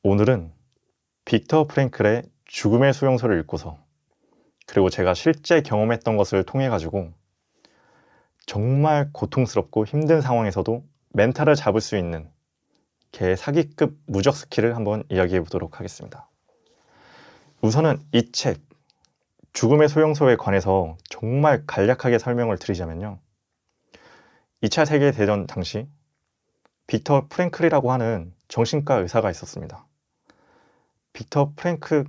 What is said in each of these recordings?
오늘은 빅터 프랭클의 죽음의 수용소를 읽고서, 그리고 제가 실제 경험했던 것을 통해 가지고 정말 고통스럽고 힘든 상황에서도 멘탈을 잡을 수 있는 개 사기급 무적 스킬을 한번 이야기해 보도록 하겠습니다. 우선은 이 책 죽음의 수용소에 관해서 정말 간략하게 설명을 드리자면요, 2차 세계대전 당시 빅터 프랭클이라고 하는 정신과 의사가 있었습니다. 빅터 프랭클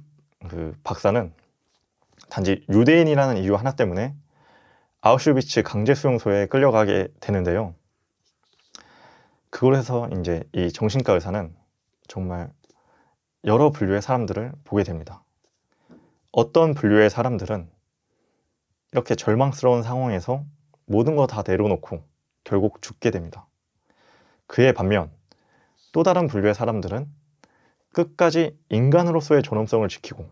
박사는 단지 유대인이라는 이유 하나 때문에 아우슈비츠 강제 수용소에 끌려가게 되는데요. 그곳에서 이제 이 정신과 의사는 정말 여러 분류의 사람들을 보게 됩니다. 어떤 분류의 사람들은 이렇게 절망스러운 상황에서 모든 거 다 내려놓고 결국 죽게 됩니다. 그에 반면 또 다른 분류의 사람들은 끝까지 인간으로서의 존엄성을 지키고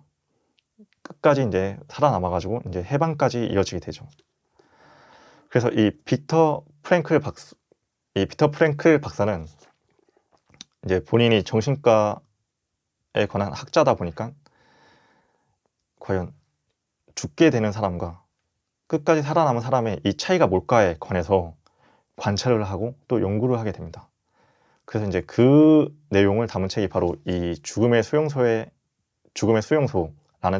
끝까지 이제 살아남아가지고 이제 해방까지 이어지게 되죠. 그래서 이 빅터 프랭클 박사는 이제 본인이 정신과에 관한 학자다 보니까 과연 죽게 되는 사람과 끝까지 살아남은 사람의 이 차이가 뭘까에 관해서 관찰을 하고 또 연구를 하게 됩니다. 그래서 이제 그 내용을 담은 책이 바로 이 죽음의 수용소라는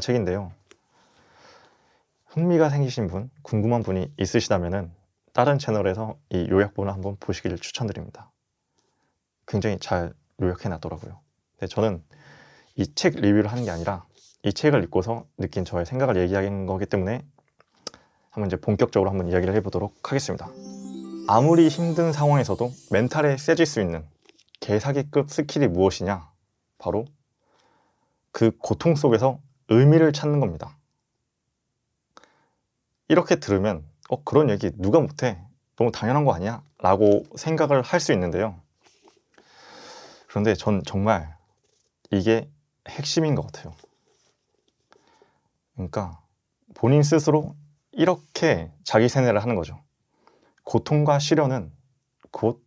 책인데요. 흥미가 생기신 분, 궁금한 분이 있으시다면은 다른 채널에서 이 요약본을 한번 보시기를 추천드립니다. 굉장히 잘 요약해 놨더라고요. 근데 저는 이 책 리뷰를 하는 게 아니라 이 책을 읽고서 느낀 저의 생각을 얘기하는 거기 때문에 한번 이제 본격적으로 한번 이야기를 해보도록 하겠습니다. 아무리 힘든 상황에서도 멘탈에 세질 수 있는 개사기급 스킬이 무엇이냐? 바로 그 고통 속에서 의미를 찾는 겁니다. 이렇게 들으면 그런 얘기 누가 못해? 너무 당연한 거 아니야? 라고 생각을 할 수 있는데요. 그런데 전 정말 이게 핵심인 것 같아요. 그러니까 본인 스스로 이렇게 자기 세뇌를 하는 거죠. 고통과 시련은 곧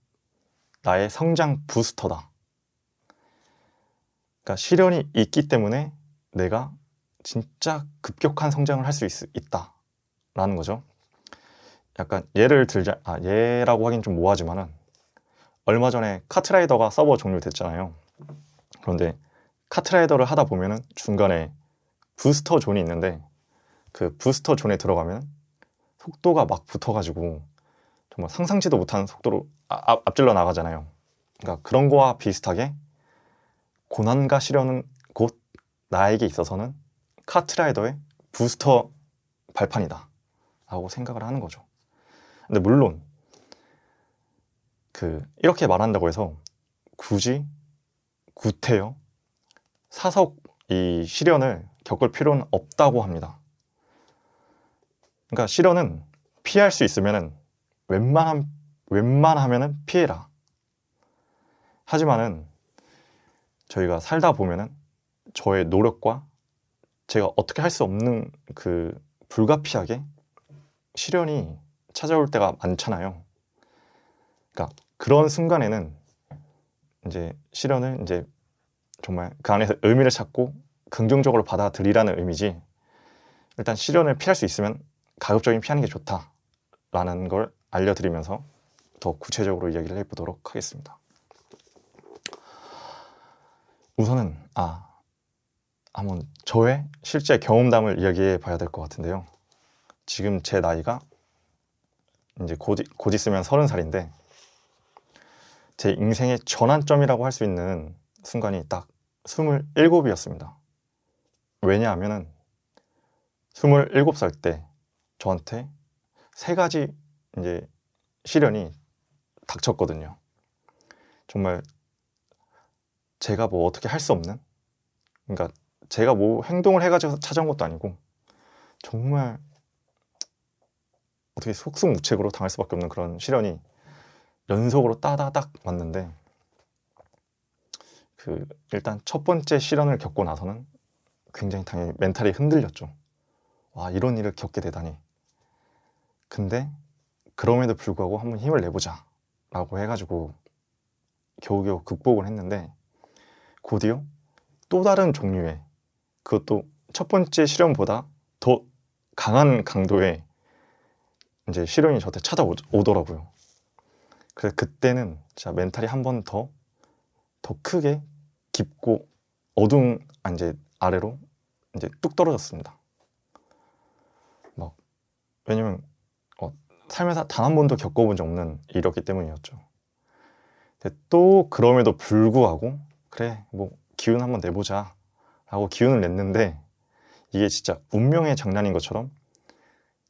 나의 성장 부스터다. 그러니까 시련이 있기 때문에 내가 진짜 급격한 성장을 할 수 있다라는 거죠. 약간 예를 들자, 예라고 하긴 좀 모호하지만은 얼마 전에 카트라이더가 서버 종료됐잖아요. 그런데 카트라이더를 하다 보면은 중간에 부스터 존이 있는데 그 부스터 존에 들어가면 속도가 막 붙어가지고 정말 상상치도 못한 속도로 앞질러 나가잖아요. 그러니까 그런 거와 비슷하게 고난과 시련은 곧 나에게 있어서는 카트라이더의 부스터 발판이다 라고 생각을 하는 거죠. 근데 물론 이렇게 말한다고 해서 굳이 구태여 사석 이 시련을 겪을 필요는 없다고 합니다. 그러니까 시련은 피할 수 있으면은 웬만하면은 피해라. 하지만은 저희가 살다 보면은 저의 노력과 제가 어떻게 할 수 없는 불가피하게 시련이 찾아올 때가 많잖아요. 그러니까 그런 순간에는 이제 시련을 이제 정말 그 안에서 의미를 찾고 긍정적으로 받아들이라는 의미지, 일단 시련을 피할 수 있으면 가급적이면 피하는 게 좋다라는 걸 알려드리면서 더 구체적으로 이야기를 해보도록 하겠습니다. 우선은 한번 저의 실제 경험담을 이야기해 봐야 될 것 같은데요. 지금 제 나이가 이제 곧 있으면 30살인데 제 인생의 전환점이라고 할 수 있는 순간이 딱 27이었습니다. 왜냐하면은 27살 때 저한테 3가지 이제 시련이 닥쳤거든요. 정말 제가 뭐 어떻게 할 수 없는, 그러니까 제가 뭐 행동을 해가지고 찾아온 것도 아니고 정말 어떻게 속수무책으로 당할 수밖에 없는 그런 시련이 연속으로 따다닥 왔는데, 일단 첫 번째 시련을 겪고 나서는 굉장히 당연히 멘탈이 흔들렸죠. 와, 이런 일을 겪게 되다니. 근데 그럼에도 불구하고 한번 힘을 내보자 라고 해가지고 겨우겨우 극복을 했는데, 곧이어 또 다른 종류의, 그것도 첫 번째 시련보다 더 강한 강도의 이제 시련이 저한테 찾아오더라고요. 그래서 그때는 진짜 멘탈이 한 번 더 크게 깊고 어두운 이제 아래로 이제 뚝 떨어졌습니다. 막 왜냐면 삶에서 단 한 번도 겪어본 적 없는 일이었기 때문이었죠. 근데 또 그럼에도 불구하고 그래 뭐 기운 한번 내보자 라고 기운을 냈는데, 이게 진짜 운명의 장난인 것처럼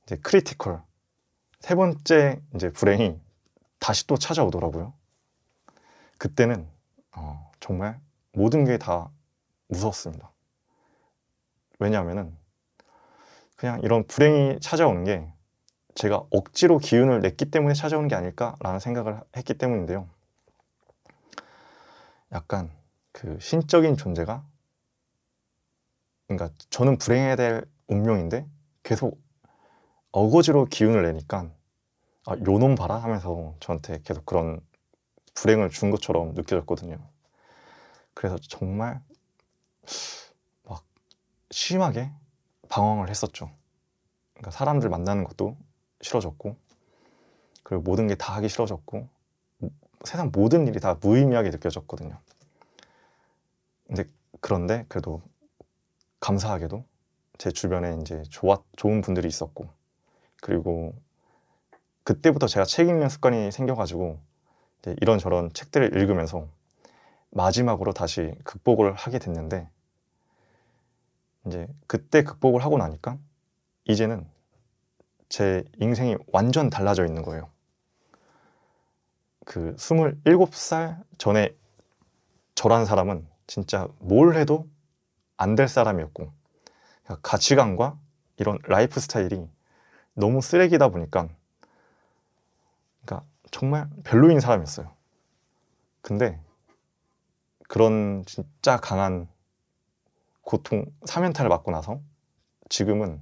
이제 크리티컬 세 번째 이제 불행이 다시 또 찾아오더라고요. 그때는 정말 모든 게 다 무서웠습니다. 왜냐하면은 그냥 이런 불행이 찾아오는 게 제가 억지로 기운을 냈기 때문에 찾아오는 게 아닐까라는 생각을 했기 때문인데요. 약간 그 신적인 존재가, 그러니까 저는 불행해야 될 운명인데 계속 어거지로 기운을 내니까 요놈 봐라 하면서 저한테 계속 그런 불행을 준 것처럼 느껴졌거든요. 그래서 정말 막 심하게 방황을 했었죠. 그러니까 사람들 만나는 것도 싫어졌고, 그리고 모든 게 다 하기 싫어졌고, 세상 모든 일이 다 무의미하게 느껴졌거든요. 그런데 그래도 감사하게도 제 주변에 이제 좋은 분들이 있었고, 그리고 그때부터 제가 책 읽는 습관이 생겨가지고 이제 이런저런 책들을 읽으면서 마지막으로 다시 극복을 하게 됐는데, 이제 그때 극복을 하고 나니까 이제는 제 인생이 완전 달라져 있는 거예요. 그 27살 전에 저란 사람은 진짜 뭘 해도 안 될 사람이었고, 가치관과 이런 라이프 스타일이 너무 쓰레기다 보니까, 그러니까 정말 별로인 사람이었어요. 근데 그런 진짜 강한 고통, 사면탈을 맞고 나서 지금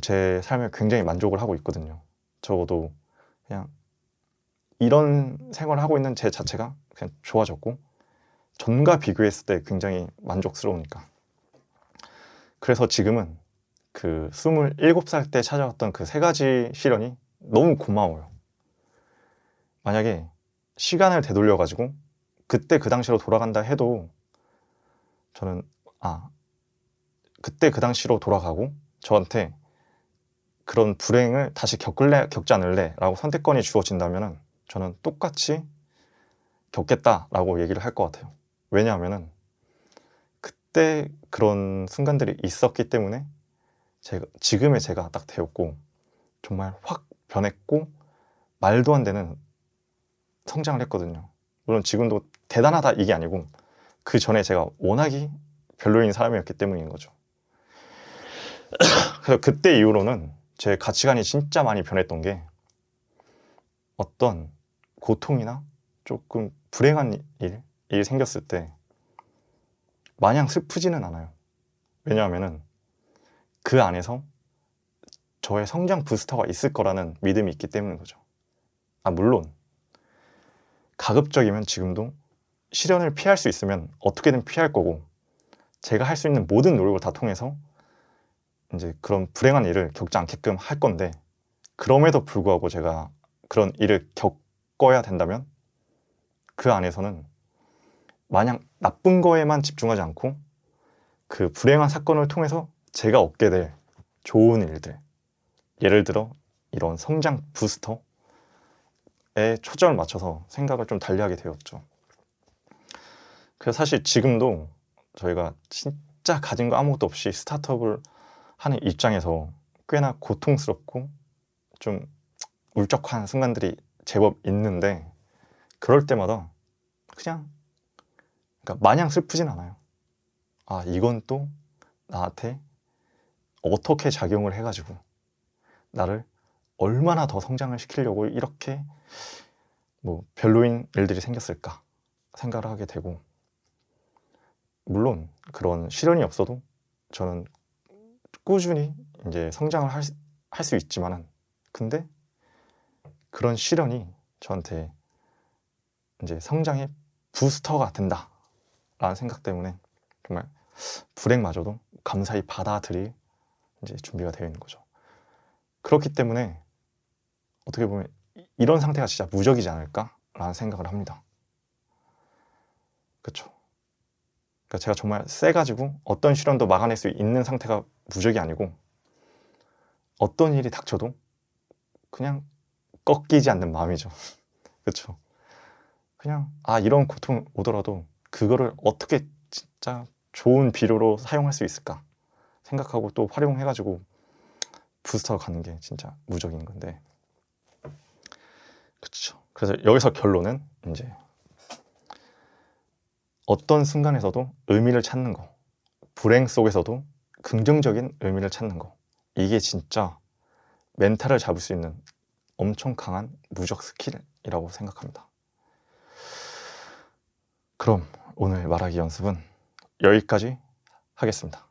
제 삶에 굉장히 만족을 하고 있거든요. 적어도 그냥 이런 생활을 하고 있는 제 자체가 그냥 좋아졌고, 전과 비교했을 때 굉장히 만족스러우니까. 그래서 지금은 그 27살 때 찾아왔던 그 세 가지 시련이 너무 고마워요. 만약에 시간을 되돌려가지고 그때 그 당시로 돌아간다 해도 저는 그때 그 당시로 돌아가고 저한테 그런 불행을 다시 겪지 않을래 라고 선택권이 주어진다면 저는 똑같이 겪겠다라고 얘기를 할 것 같아요. 왜냐하면 그때 그런 순간들이 있었기 때문에 지금의 제가 딱 되었고, 정말 확 변했고 말도 안 되는 성장을 했거든요. 물론 지금도 대단하다 이게 아니고 그 전에 제가 워낙이 별로인 사람이었기 때문인 거죠. 그래서 그때 이후로는 제 가치관이 진짜 많이 변했던 게, 어떤 고통이나 조금 불행한 일이 생겼을 때 마냥 슬프지는 않아요. 왜냐하면 그 안에서 저의 성장 부스터가 있을 거라는 믿음이 있기 때문인 거죠. 물론 가급적이면 지금도 시련을 피할 수 있으면 어떻게든 피할 거고, 제가 할 수 있는 모든 노력을 다 통해서 이제 그런 불행한 일을 겪지 않게끔 할 건데, 그럼에도 불구하고 제가 그런 일을 겪어야 된다면 그 안에서는 마냥 나쁜 거에만 집중하지 않고 그 불행한 사건을 통해서 제가 얻게 될 좋은 일들, 예를 들어 이런 성장 부스터에 초점을 맞춰서 생각을 좀 달리하게 되었죠. 그래서 사실 지금도 저희가 진짜 가진 거 아무것도 없이 스타트업을 하는 입장에서 꽤나 고통스럽고 좀 울적한 순간들이 제법 있는데, 그럴 때마다 그냥 그러니까 마냥 슬프진 않아요. 이건 또 나한테 어떻게 작용을 해가지고 나를 얼마나 더 성장을 시키려고 이렇게 뭐 별로인 일들이 생겼을까 생각을 하게 되고, 물론 그런 시련이 없어도 저는 꾸준히 이제 성장을 할 수 있지만은, 근데 그런 시련이 저한테 이제 성장의 부스터가 된다 라는 생각 때문에 정말 불행마저도 감사히 받아들일 이제 준비가 되어 있는 거죠. 그렇기 때문에 어떻게 보면 이런 상태가 진짜 무적이지 않을까라는 생각을 합니다. 그렇죠. 그러니까 제가 정말 세가지고 어떤 시련도 막아낼 수 있는 상태가 무적이 아니고 어떤 일이 닥쳐도 그냥 꺾이지 않는 마음이죠. 그렇죠. 그냥 이런 고통 오더라도 그거를 어떻게 진짜 좋은 비료로 사용할 수 있을까 생각하고 또 활용해가지고 부스터 가는 게 진짜 무적인 건데, 그렇죠. 그래서 여기서 결론은 이제 어떤 순간에서도 의미를 찾는 거, 불행 속에서도 긍정적인 의미를 찾는 거, 이게 진짜 멘탈을 잡을 수 있는 엄청 강한 무적 스킬이라고 생각합니다. 그럼 오늘 말하기 연습은 여기까지 하겠습니다.